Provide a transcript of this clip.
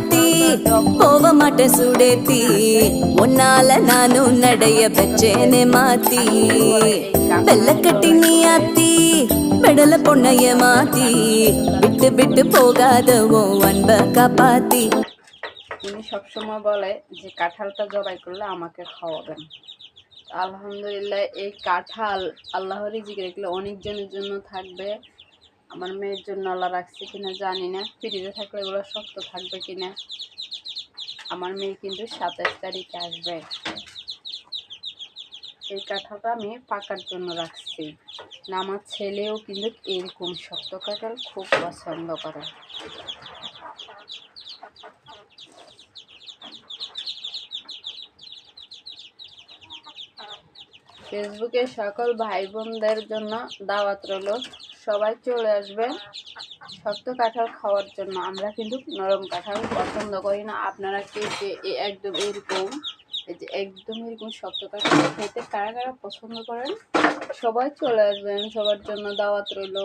ಮಾತಿ ಹೋವ ಮಟ ಸುಡೇತಿ ಒನ್ನಾಲ ನಾನು ನಡೆಯ ಬೆಚ್ಚೇನೆ ಮಾತಿ ಬೆಲ್ಲ ಕಟ್ಟಿ ನೀ ಅತ್ತಿ ಬೆಡಲ ಪೊಣ್ಣಯ್ಯ ಮಾತಿ ಬಿಟ್ಟು ಬಿಟ್ಟು ಹೋಗಾದವೋ ಅನ್ಬ ಕಾಪಾತಿ। উনি সবসময় বলে যে কাঁঠালটা জবাই করলে আমাকে খাওয়াবেন। আলহামদুলিল্লাহ এই কাঁঠাল আল্লাহর রিজিক রাখলে অনেকজনের জন্য থাকবে। আমার মেয়ের জন্য আল্লাহ রাখছে কিনা জানি না, ফ্রিজে থাকলে এগুলো শক্ত থাকবে কিনা। আমার মেয়ে কিন্তু 27 তারিখে আসবে। এই কাঁঠালটা আমি পাকার জন্য রাখছি না, আমার ছেলেও কিন্তু এরকম শক্ত কাঁঠাল খুব পছন্দ করে। ফেসবুকে সকল ভাই বোনদের জন্য দাওয়াত রইল, সবাই চলে আসবে শক্ত কাঁঠাল খাওয়ার জন্য। আমরা কিন্তু নরম কাঁঠাল পছন্দ করি না। আপনারা কে কে একদম এরকম এই যে একদম এরকম শক্ত কাঁঠাল খেতে কারা কারা পছন্দ করেন সবাই চলে আসবেন, সবার জন্য দাওয়াত রইল।